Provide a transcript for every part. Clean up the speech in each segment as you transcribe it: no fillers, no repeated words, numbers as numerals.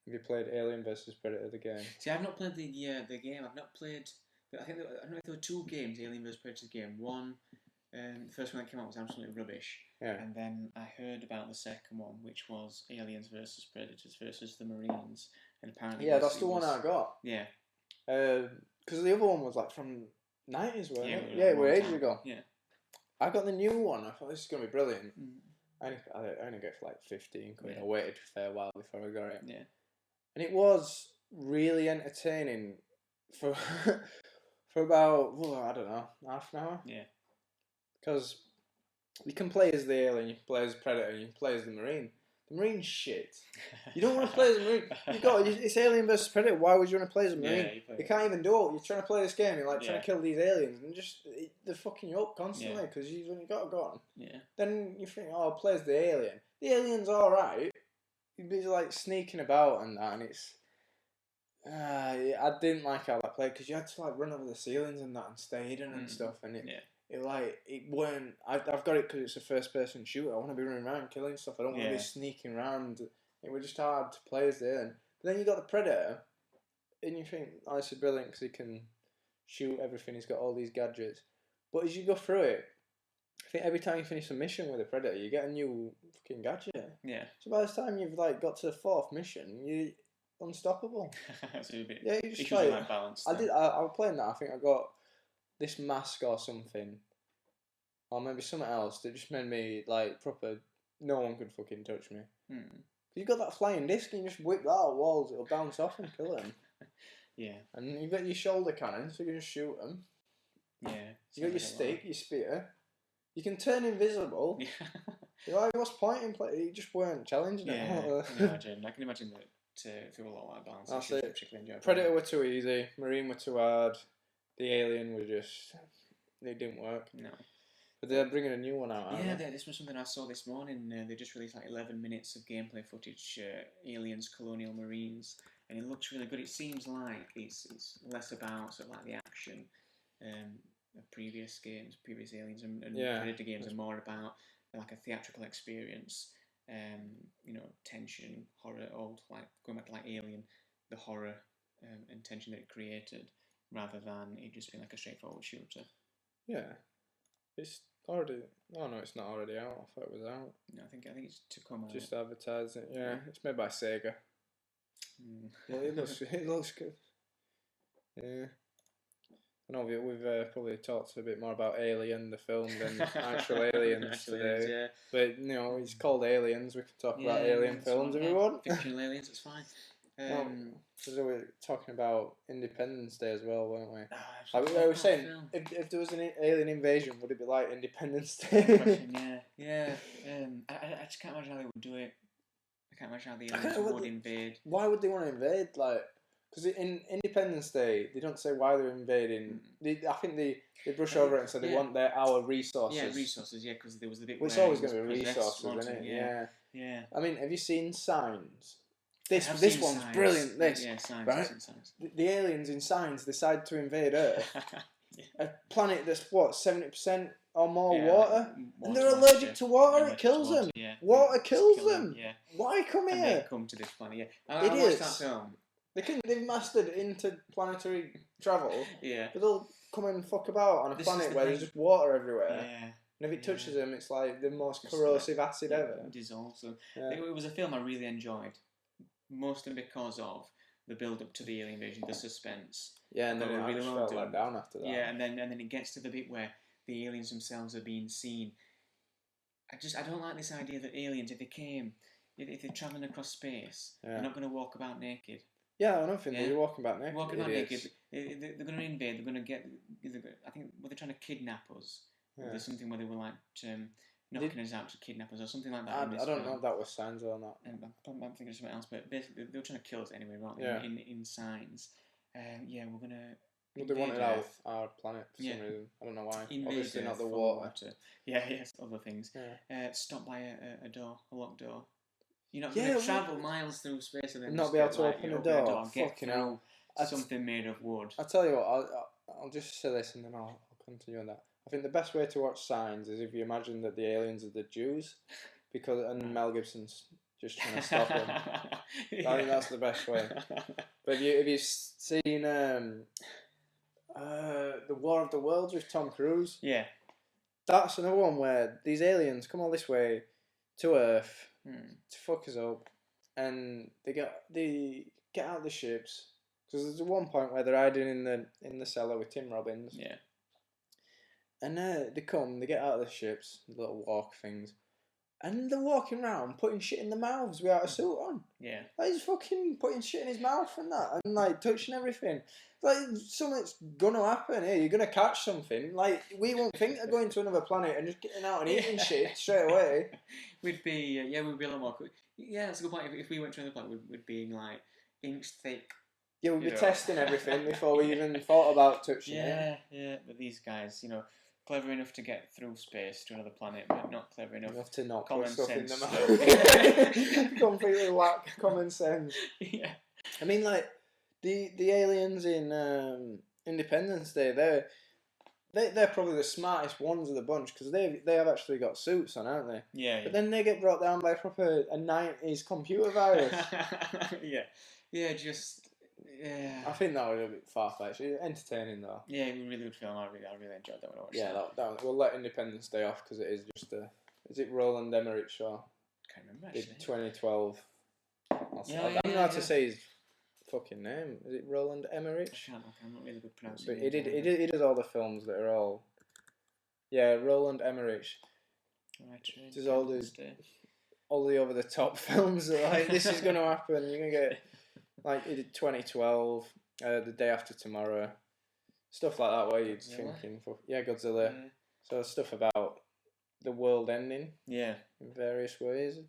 Have you played Alien vs Predator the game? See, I've not played the game. I've not played. I don't know if there were 2 games, Alien vs Predator game. One, the first one that came out was absolutely rubbish. Yeah. And then I heard about the second one, which was Aliens vs Predators versus the Marines, and apparently that's the one I got. Yeah. Because the other one was like from 90s, wasn't it? Yeah, it was ages ago. Yeah. I got the new one. I thought this is gonna be brilliant. Mm. I only got it for like 15 quid. Yeah. I waited a fair while before I got it. Yeah. And it was really entertaining for for about I don't know, half an hour. Yeah. Because you can play as the alien, you can play as the predator, you can play as the marine. The marine's shit. You don't want to play as a marine. It's Alien versus Predator. Why would you want to play as a marine? You can't even do it. You're trying to play this game. You're like trying to kill these aliens, and they're fucking you up constantly because you've only got a gun. Yeah. Then you think, oh, I'll play as the alien. The alien's all right. You'd be like sneaking about and that, and it's. I didn't like how that played because you had to like run over the ceilings and that and stay hidden and stuff, and it weren't. I've got it because it's a first person shooter. I want to be running around killing stuff. I don't want to be sneaking around. It was just hard to play as the alien. But then you got the Predator, and you think, oh, this is brilliant because he can shoot everything. He's got all these gadgets. But as you go through it, I think every time you finish a mission with a Predator, you get a new fucking gadget. Yeah. So by the time you've like got to the 4th mission, you're unstoppable. So you just like balance. I was playing that. I think I got this mask or something, or maybe something else that just made me like proper. No one could fucking touch me. You got that flying disc, and you just whip that out of walls. It'll bounce off and kill them. Yeah. And you've got your shoulder cannon, so you can just shoot them. Yeah. You got your stick, your spear. You can turn invisible. Yeah. You're like, what's the point in play? You just weren't challenging it. I can imagine that. Through a lot of that balance. That's it. Predator were too easy. Marine were too hard. The Alien were just. They didn't work. No. But they're bringing a new one out. Yeah, this was something I saw this morning. They just released like 11 minutes of gameplay footage. Aliens, Colonial Marines, and it looks really good. It seems like it's less about sort of like the action of previous games, previous Aliens and Predator games, and more about like a theatrical experience. Tension, horror, old like going back to like Alien, the horror and tension that it created, rather than it just being like a straightforward shooter. Yeah, it's already. Oh no, it's not already out. I thought it was out. No, I think it's to come out. Just advertising. Yeah, it's made by Sega. Well, it looks good. Yeah. I know we've probably talked a bit more about Alien, the film, than actual aliens today. Yeah. But, it's called Aliens. We can talk about alien films if we want. Fictional aliens, it's fine. So we were talking about Independence Day as well, weren't we? I was saying, if there was an alien invasion, would it be like Independence Day? Yeah. I just can't imagine how they would do it. I can't imagine how the aliens would invade. Why would they want to invade? Because in Independence Day, they don't say why they're invading. I think they brush over it and say they want our resources. Yeah, resources, because there was the bit where it's always going to be resources, isn't it? Yeah. I mean, have you seen Signs? This one's Signs. Brilliant. Signs. Right? Signs. The aliens in Signs decide to invade Earth. A planet that's, 70% or more water? And they're allergic to water, it kills them. Yeah. Water kills them. Yeah. Why come here? And they come to this planet, I watched that film. They've mastered interplanetary travel. Yeah. But they'll come and fuck about on a planet where there's just water everywhere. Yeah. And if it touches them, it's like the most corrosive acid ever. It dissolves them. It was a film I really enjoyed. Mostly because of the build-up to the alien invasion, the suspense. Yeah, and then it really felt let down after that. Yeah, and then it gets to the bit where the aliens themselves are being seen. I don't like this idea that aliens, if they're travelling across space, they're not going to walk about naked. Yeah, I don't think they're walking about naked. Walking about naked. They're going to invade. They're going to get. I think they're trying to kidnap us. Yeah. There's something where they were like knocking us out to kidnap us or something like that. I don't know if that was Signs or not. I'm thinking of something else, but basically they were trying to kill us anyway, weren't they? Yeah. In Signs. We're gonna. Well, they wanted our planet for some reason. I don't know why. Obviously not the water. Yes, other things. Yeah. Stop by a door, a locked door. You're not going to travel miles through space and then not be able to open a door. Fucking hell. Something made of wood. I'll tell you what, I'll just say this and then I'll continue on that. I think the best way to watch Signs is if you imagine that the aliens are the Jews, and Mel Gibson's just trying to stop him. Yeah. I think that's the best way. But have you seen the War of the Worlds with Tom Cruise? Yeah. That's another one where these aliens come all this way to Earth to fuck us up, and they get out of the ships because there's one point where they're hiding in the cellar with Tim Robbins. Yeah. And they get out of the ships, the little walk things, and they're walking around putting shit in their mouths without a suit on. Yeah. Like, he's fucking putting shit in his mouth and that, and like touching everything. Like, something's gonna happen here. You're gonna catch something. Like, we won't think of going to another planet and just getting out and eating shit straight away. We'd be a lot more. Yeah, that's a good point. If we went to another planet, we'd be like inch thick. Yeah, we'd be testing everything before we even thought about touching it. Yeah, yeah. But these guys, clever enough to get through space to another planet, but not clever enough to not common put stuff in sense the mouth. Completely lack common sense. Yeah. I mean, like, the aliens in Independence Day, they're probably the smartest ones of the bunch because they have actually got suits on, aren't they? Yeah. But then they get brought down by a 90s computer virus. Yeah. Yeah. Yeah. I think that was a bit far-fetched. Entertaining though. Yeah, it was a really good film. I really enjoyed that when I watched Yeah, that. we'll let Independence Day off because it is just is it Roland Emmerich show? Can't remember actually. 2012. I don't know how to say his fucking name. Is it Roland Emmerich? I'm not really good pronouncing. But he does all the films that are all. Yeah, Roland Emmerich. Does all the over the top films that like this is gonna happen. You're gonna get like he did 2012, The Day After Tomorrow, stuff like that. Where you're thinking, Godzilla. Yeah. So stuff about the world ending. Yeah. In various ways.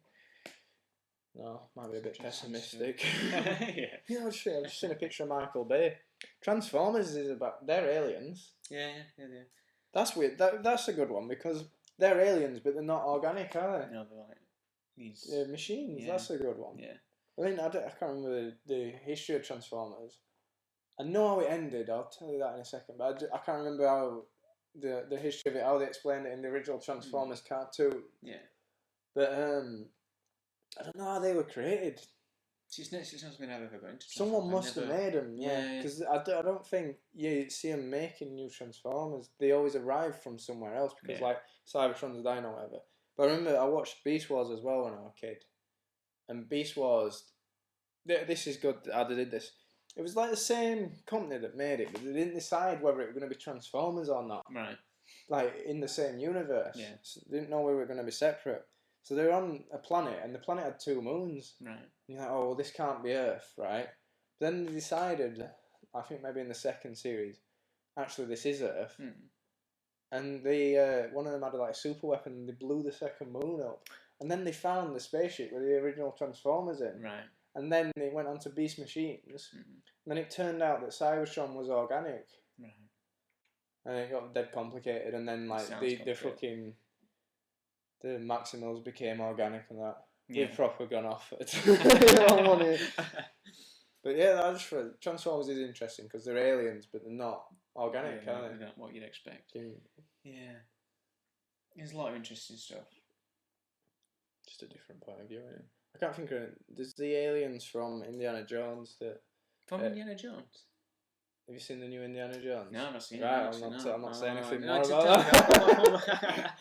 No, might be a bit pessimistic. Yeah. I've just seen a picture of Michael Bay. Transformers is about they're aliens. Yeah. That's weird. That's a good one because they're aliens, but they're not organic, are they? No, they're like these. They're machines. Yeah. That's a good one. Yeah. I mean, I can't remember the history of Transformers. I know how it ended. I'll tell you that in a second. But I can't remember how the history of it, how they explained it in the original Transformers cartoon. Yeah. But I don't know how they were created. It's not something I've ever got into. Someone must have made them, yeah. Because I don't think you see them making new Transformers. They always arrive from somewhere else because like Cybertron's dying or whatever. But I remember I watched Beast Wars as well when I was a kid. And Beast Wars, this is good how they did this. It was like the same company that made it, but they didn't decide whether it was going to be Transformers or not. Right. Like in the same universe. Yeah. So they didn't know we were going to be separate. So they were on a planet, and the planet had 2 moons. Right. And you're like, oh, well, this can't be Earth, right? But then they decided, I think maybe in the second series, actually this is Earth. Mm. And they one of them had like a super weapon, and they blew the second moon up. And then they found the spaceship with the original Transformers in. Right. And then they went on to Beast Machines. Mm. And then it turned out that Cybertron was organic. Right. And it got dead complicated. And then like the fucking the Maximals became organic and that. Yeah. We've proper gone off it. But yeah, I just feel Transformers is interesting because they're aliens, but they're not organic, are they? They're not what you'd expect. Yeah. There's a lot of interesting stuff. Just a different point of view, isn't it? I can't think of it. There's the aliens from Indiana Jones that. From Indiana Jones? Have you seen the new Indiana Jones? No, I've not seen it. Right, I'm not saying anything more about that.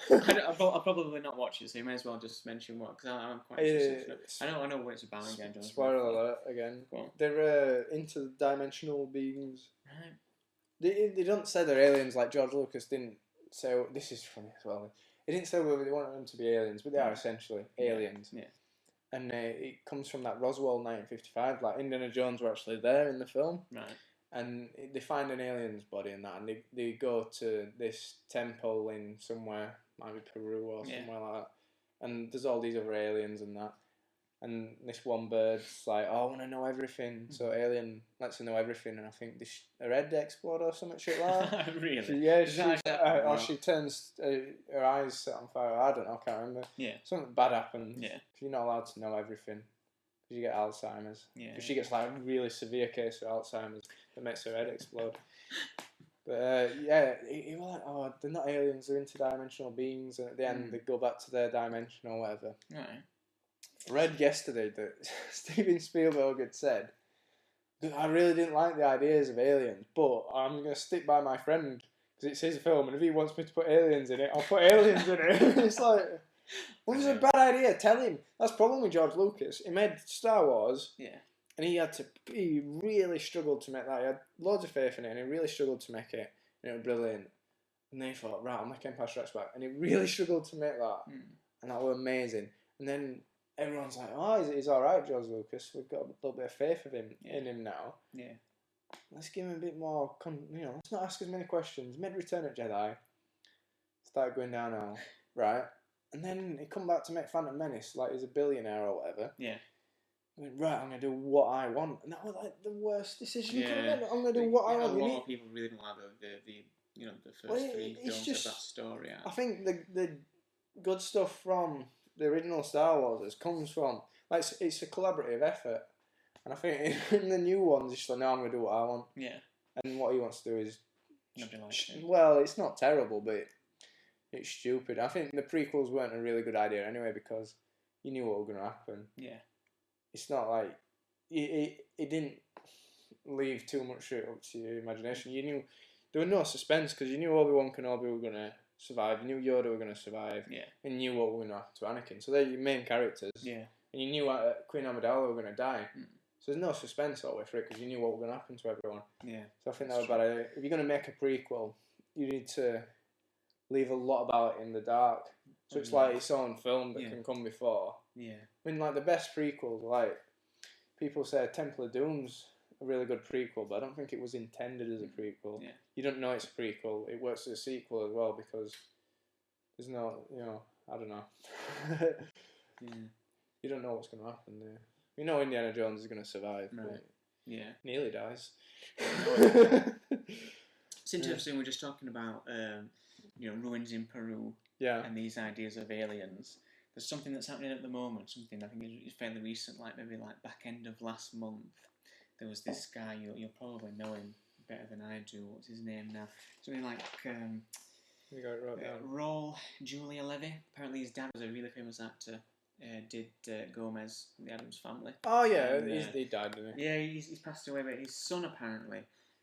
I'll probably not watch it, so you may as well just mention what, because I'm quite interested. I know what it's about again. Spoiler alert again. They're interdimensional beings. Right. They don't say they're aliens like George Lucas didn't say. This is funny as well. He didn't say whether they wanted them to be aliens, but they are essentially aliens. Yeah. And it comes from that Roswell 1955. Like Indiana Jones were actually there in the film. Right. And they find an alien's body in that, and they go to this temple in somewhere, might be Peru or somewhere like that. And there's all these other aliens and that. And this one bird's like, oh, I want to know everything. So alien lets her know everything, and I think her head explode or something shit like that. Really? She turns her eyes set on fire. I don't know, I can't remember. Yeah. Something bad happens. Yeah. You're not allowed to know everything. Because you get Alzheimer's. Yeah. Because she gets like a really severe case of Alzheimer's that makes her head explode. But he was like, oh, they're not aliens, they're interdimensional beings, and at the end they go back to their dimension or whatever. Right. I read yesterday that Steven Spielberg had said that I really didn't like the ideas of aliens, but I'm going to stick by my friend because it's his film, and if he wants me to put aliens in it, I'll put aliens in it. It's like, well, it's a bad idea. Tell him. That's the problem with George Lucas. He made Star Wars. Yeah. And he really struggled to make that. He had loads of faith in it, and he really struggled to make it. And it was brilliant. And then he thought, right, I'll make Empire Strikes Back. And he really struggled to make that. And that was amazing. And then everyone's like, oh, he's alright, George Lucas. We've got a little bit of faith in him now. Yeah. Let's give him a bit more, let's not ask as many questions. Made Return of Jedi. Started going downhill. Right? And then he come back to make Phantom Menace, like he's a billionaire or whatever. Yeah. I went, right, I'm going to do what I want. And that was like the worst decision you could have made. I'm going to do a what I want. A lot of people really didn't like the first three films of that story. I think the good stuff from the original Star Wars comes from, like, it's a collaborative effort. And I think in the new ones, it's like, no, I'm going to do what I want. Yeah. And what he wants to do is, nobody likes it. Well, it's not terrible, but it's stupid. I think the prequels weren't a really good idea anyway because you knew what was going to happen. Yeah. It's not like it didn't leave too much up to your imagination. You knew there was no suspense because you knew Obi-Wan Kenobi were going to survive. You knew Yoda were going to survive. Yeah. And you knew what were going to happen to Anakin. So they're your main characters. Yeah. And you knew Queen Amidala were going to die. So there's no suspense all the way through it because you knew what was going to happen to everyone. Yeah. So I think that was a bad idea. If you're going to make a prequel, you need to leave a lot about it in the dark. So it's like its own film that can come before. Yeah. I mean, like, the best prequels, like, people say Temple of Doom's a really good prequel, but I don't think it was intended as a prequel. Yeah. You don't know it's a prequel. It works as a sequel as well because there's no, I don't know. Yeah. You don't know what's going to happen there. You know Indiana Jones is going to survive, but nearly dies. It's interesting, we're just talking about, ruins in Peru and these ideas of aliens. There's something that's happening at the moment, something I think is fairly recent, like maybe like back end of last month. There was this guy, you'll probably know him better than I do. What's his name now? Something like you got it right down. Raul Julia Levy. Apparently his dad was a really famous actor. Did Gomez from the Addams Family. Oh yeah, he died, didn't he? Yeah, he's passed away, but his son apparently,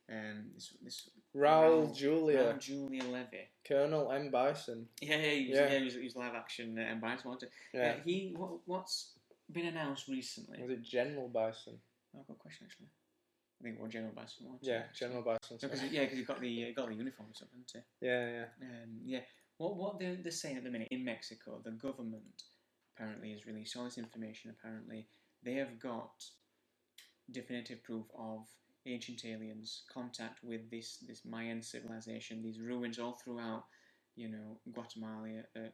this Raul Julia Levy. Colonel M. Bison. He was live action M. Bison, wasn't it? Yeah. What's been announced recently? Was it General Bison? Oh, good question actually. I think it was General Bison. General Bison. Because he's got the uniform and stuff, hasn't he? Yeah. What they're saying at the minute in Mexico, the government apparently has released all this information. Apparently, they have got definitive proof of ancient aliens, contact with this Mayan civilization, these ruins all throughout, Guatemala. I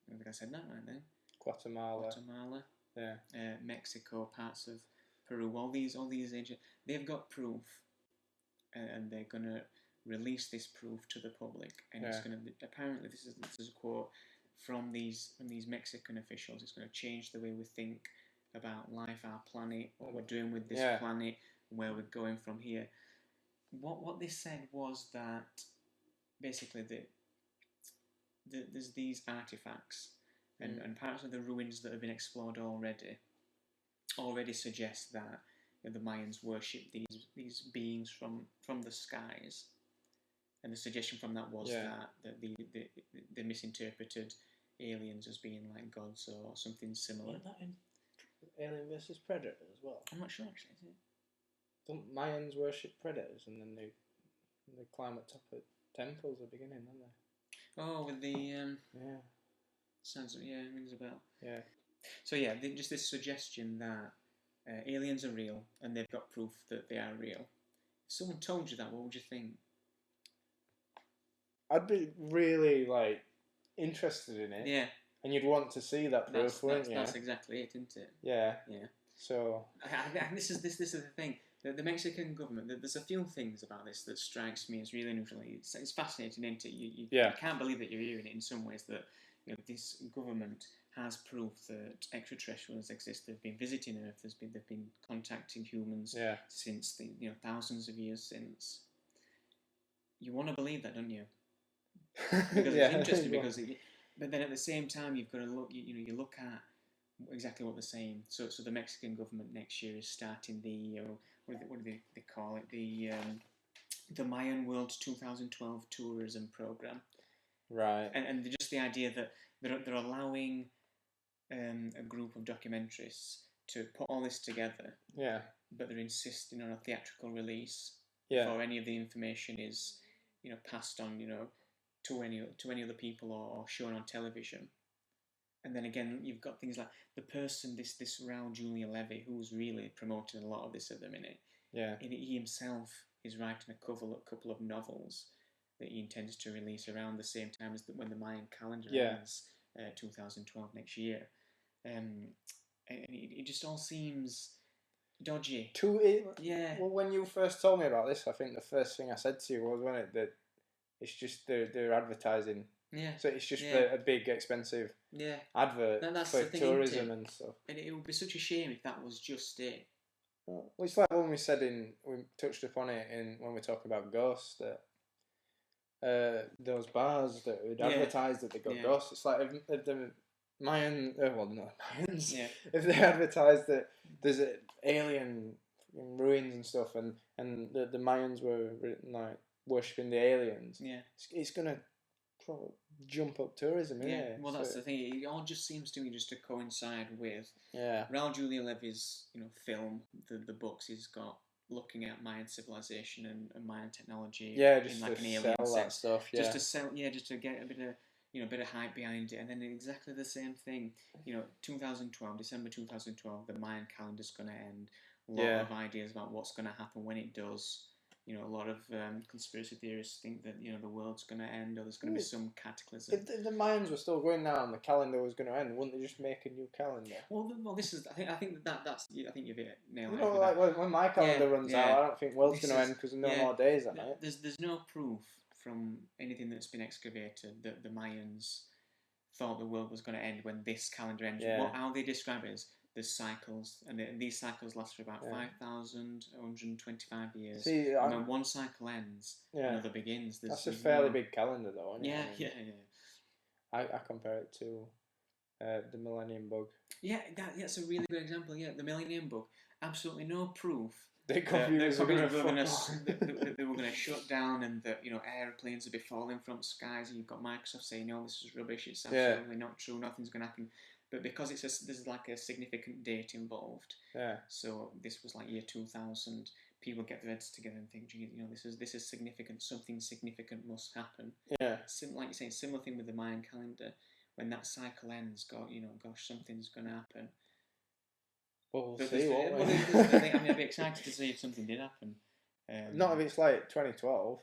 think I said that right then. Guatemala. Yeah. Mexico, parts of Peru. All these ancient. They've got proof, and they're gonna release this proof to the public. And it's gonna be, apparently this is a quote from these Mexican officials. It's gonna change the way we think about life, our planet, what we're doing with this planet, where we're going from here. What they said was that basically there's these artifacts and parts of the ruins that have been explored already suggest that the Mayans worshipped these beings from the skies, and the suggestion from that was that they misinterpreted aliens as being like gods or something similar. Wasn't that in Alien vs Predator as well? I'm not sure actually. Is it? Don't Mayans worship predators and then they climb at top of temples at the beginning, don't they? Oh, with the sounds rings a bell. Yeah. So just this suggestion that aliens are real and they've got proof that they are real. If someone told you that, what would you think? I'd be really interested in it. Yeah. And you'd want to see that proof, wouldn't you? That's exactly it, isn't it? Yeah. Yeah. So this is the thing. The Mexican government. There's a few things about this that strikes me as really unusual. It's fascinating, isn't it? You can't believe that you're hearing it in some ways. That this government has proof that extraterrestrials exist. They've been visiting Earth. They've been contacting humans since thousands of years since. You want to believe that, don't you? Because it's interesting. But then at the same time, you've got to look. You look at exactly what they're saying. So the Mexican government next year is starting the what do they call it, the Mayan World 2012 tourism program, Right. and just the idea that they're allowing a group of documentarists to put all this together, Yeah. but they're insisting on a theatrical release Yeah. before any of the information is passed on to any other people or shown on television. And then again, you've got things like the person, this Raul Julia Levy, who's really promoting a lot of this at the minute. Yeah. And he himself is writing a couple of novels that he intends to release around the same time as when the Mayan calendar ends, 2012 next year. And it just all seems dodgy. Yeah. Well, when you first told me about this, I think the first thing I said to you was that it's just they're advertising. Yeah. So it's just a big expensive advert for tourism and stuff. And it would be such a shame if that was just it. Well, it's like when we touched upon it when we talk about ghosts, that those bars that would advertise that they got ghosts. It's like if the Mayan, well, not Mayans. Yeah. If they advertised that there's an alien ruins and stuff, and the Mayans were like worshipping the aliens. Yeah. It's gonna probably jump up tourism, isn't it? Well, that's the thing. It all just seems to me just to coincide with Yeah. Raul Julia Levy's film, the books he's got looking at Mayan civilization and Mayan technology. Yeah, just in like to an alien sell that sense. stuff. Yeah. Just to sell, just to get a bit of bit of hype behind it, and then exactly the same thing. 2012, December 2012, the Mayan calendar's going to end. A lot of ideas about what's going to happen when it does. A lot of conspiracy theorists think that the world's going to end, or there's going to be some cataclysm. If the Mayans were still going now and the calendar was going to end, wouldn't they just make a new calendar? Well, this is. I think that's. I think you've hit it nailed. Like when my calendar runs out, I don't think the world's going to end because there's no more days on it. There's no proof from anything that's been excavated that the Mayans thought the world was going to end when this calendar ends. How they describe it is there's cycles, and these cycles last for about 5,125 years. See, and when one cycle ends, another begins. That's a fairly big calendar, though, isn't it? Yeah. I compare it to the Millennium Bug. Yeah, that's a really good example. Yeah, the Millennium Bug. Absolutely no proof. They were going to shut down, and that airplanes would be falling from skies. And you've got Microsoft saying, "No, this is rubbish. It's absolutely not true. Nothing's going to happen." But because there's like a significant date involved. Yeah. So this was like year 2000. People get their heads together and think, this is significant. Something significant must happen. Yeah. Like you're saying, similar thing with the Mayan calendar. When that cycle ends, something's going to happen. Well, we'll see. I'd be excited to see if something did happen. Not if it's like 2012.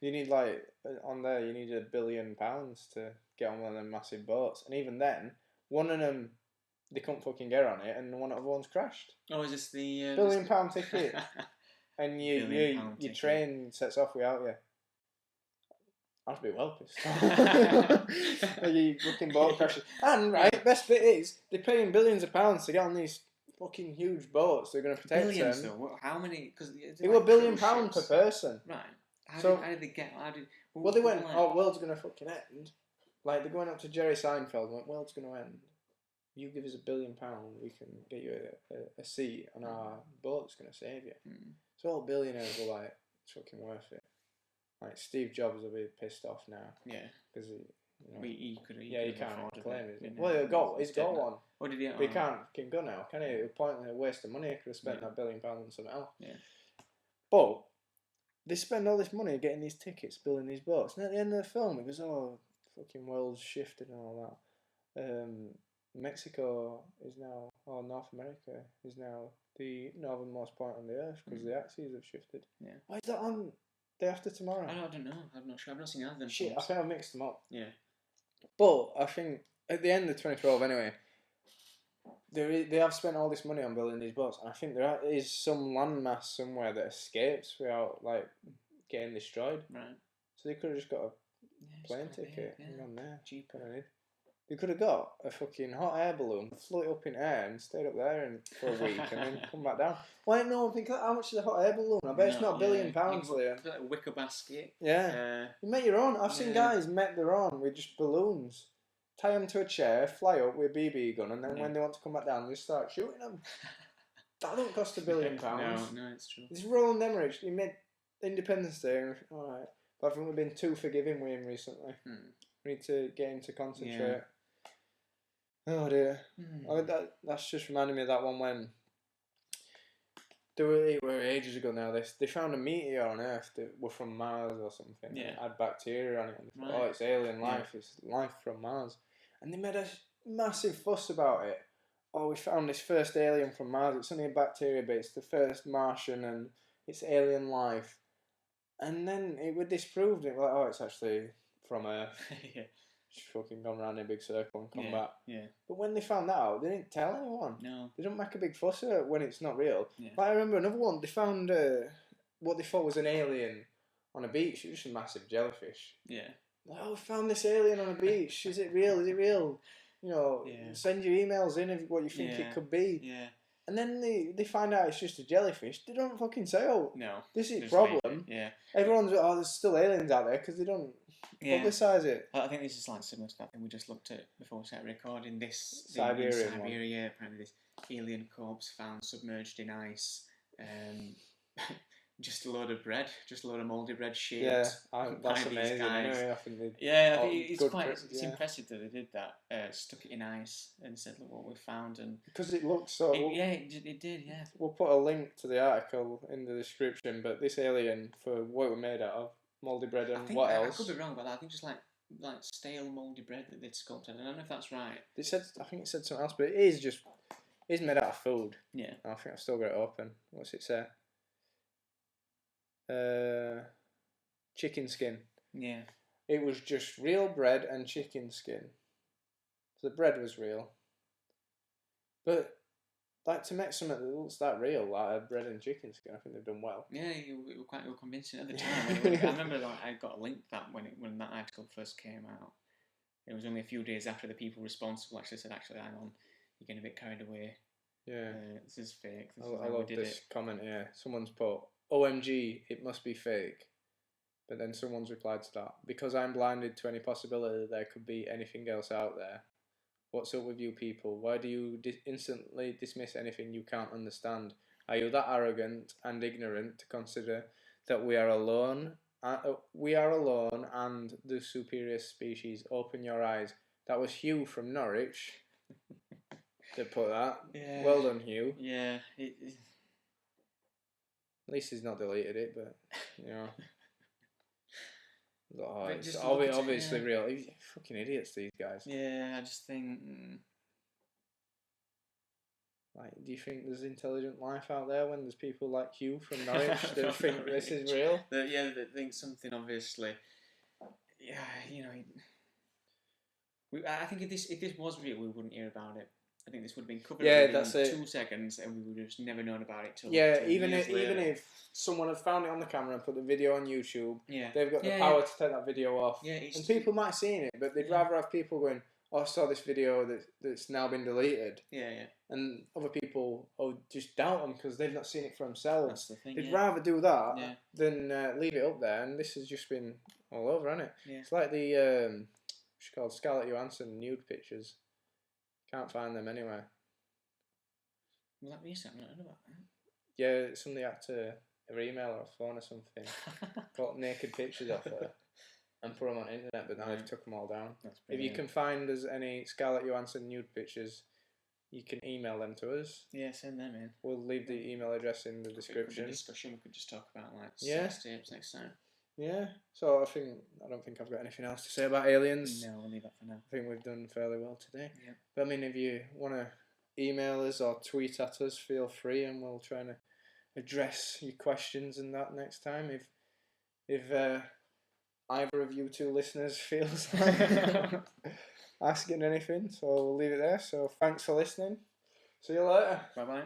You need on there. You need £1 billion to get on one of them massive boats, and even then, one of them they couldn't fucking get on it, and one of the ones crashed. Oh, is this the £1 billion ticket? And your train sets off without you. I'd be well pissed off. You fucking boat crashes. And best bit is they're paying billions of pounds to get on these fucking huge boats. They're going to protect billions, them. Though? How many? Because it was £1 billion per person. Right. How did they get? Well, they went. Oh, world's going to fucking end. Like they're going up to Jerry Seinfeld and went, world's going to end. You give us £1 billion, we can get you a seat on our boat that's going to save you. So all billionaires were like, it's fucking worth it. Like Steve Jobs will be pissed off now. Yeah. Because he can't claim it. Well, he's got one. What did he? But he can't go now, can he? It was pointless, a waste of money. He could have spent that £1 billion on something else. Yeah. But they spend all this money getting these tickets, building these boats, and at the end of the film, it goes, "Oh, fucking world's shifted and all that." Mexico is now, or North America is now the northernmost point on the earth because the axes have shifted. Yeah. Why is that on day after tomorrow? I don't know. I'm not sure. I've not seen either of them. Shit, I think I've mixed them up. Yeah. But I think at the end of 2012, anyway, they have spent all this money on building these boats, and I think there is some landmass somewhere that escapes without getting destroyed. Right. So they could have just got a plane ticket and gone there. Cheaper. They could have got a fucking hot air balloon, float up in air, and stayed up there for a week, and then come back down. Why no one think how much is a hot air balloon? I bet it's not £1 billion, Liam. A wicker basket. Yeah. You make your own. I've seen guys make their own with just balloons. tie them to a chair, fly up with a BB gun, and then Yeah. when they want to come back down, they start shooting them. That don't cost £1 billion. No, it's true. This Roland Emmerich, he made Independence Day, and alright. But I think we've been too forgiving with him recently. We need to get him to concentrate. Oh dear. I mean, that's just reminding me of that one when it were ages ago now. They found a meteor on Earth that were from Mars or something. Yeah. It had bacteria on it. And they thought, Right. oh, it's alien life. Yeah. It's life from Mars. And they made a massive fuss about it. Oh, we found this first alien from Mars. It's only a bacteria, but it's the first Martian and it's alien life. And then it was disproved. It was like, oh, it's actually from Earth. Yeah. Just fucking gone around in a big circle and come back. Yeah. But when they found that out, they didn't tell anyone. No. They don't make a big fuss of it when it's not real. Yeah. But I remember another one. They found what they thought was an alien on a beach. It was just a massive jellyfish. Yeah. Like, oh, we found this alien on a beach. Is it real? Is it real? You know, send your emails in of what you think it could be. Yeah. And then they find out it's just a jellyfish. They don't fucking say, oh, no, this is a problem. Yeah. Everyone's, oh, there's still aliens out there because they don't publicise it. I think this is like similar to that thing we just looked at before we started recording. This Siberia, apparently this alien corpse found submerged in ice. Just a load of bread, just a load of mouldy bread shaped. Yeah, that's amazing. Anyway, I think it's impressive that they did that. Stuck it in ice and said, "Look what we found." And because it looks so. It did. Yeah. We'll put a link to the article in the description. But this alien, for what it was made out of, mouldy bread and what else? I could be wrong about that. I think just like stale mouldy bread that they'd sculpted. I don't know if that's right. I think it said something else, but it's made out of food. Yeah. I think I've still got it open. What's it say? Chicken skin. Yeah. It was just real bread and chicken skin. So the bread was real. But like to make something that looks that real, like bread and chicken skin, I think they've done well. Yeah, you were quite convincing at the time. I remember I got a link that when that article first came out. It was only a few days after the people responsible actually said, "Actually, hang on, you're getting a bit carried away. Yeah, this is fake." I love this comment here. Someone's put, "OMG, it must be fake." But then someone's replied to that, "Because I'm blinded to any possibility that there could be anything else out there. What's up with you people? Why do you instantly dismiss anything you can't understand? Are you that arrogant and ignorant to consider that we are alone? We are alone and the superior species. Open your eyes." That was Hugh from Norwich that put that. Yeah. Well done, Hugh. Yeah. At least he's not deleted it, but you know. Oh, it's obviously real. He's fucking idiots, these guys. Yeah, I just think. Like, do you think there's intelligent life out there when there's people like Hugh from Norwich that think this is real? That think something obviously. Yeah, you know. I think if this was real, we wouldn't hear about it. I think this would have been covered in 2 seconds, and we would have just never known about it till. Even if someone had found it on the camera and put the video on YouTube, they've got the power to take that video off. Yeah, and people might have seen it, but they'd rather have people going, "Oh, I saw this video that's now been deleted." Yeah. And other people just doubt them because they've not seen it for themselves. That's the thing. They'd rather do that than leave it up there. And this has just been all over, hasn't it? Yeah. It's like the what's called Scarlett Johansson nude pictures. Can't find them anywhere. Was that recent? I don't know about that. Yeah, somebody had to her email or a phone or something. Got naked pictures of her and put them on the internet, but now they've took them all down. If you can find us any Scarlett Johansson nude pictures, you can email them to us. Yeah, send them in. We'll leave the email address in the description. We could just talk about sex tapes next time. Yeah, so I don't think I've got anything else to say about aliens. No, we'll leave that for now. I think we've done fairly well today. Yeah. But I mean, if you want to email us or tweet at us, feel free, and we'll try to address your questions and that next time. If either of you two listeners feels like asking anything, so we'll leave it there. So thanks for listening. See you later. Bye bye.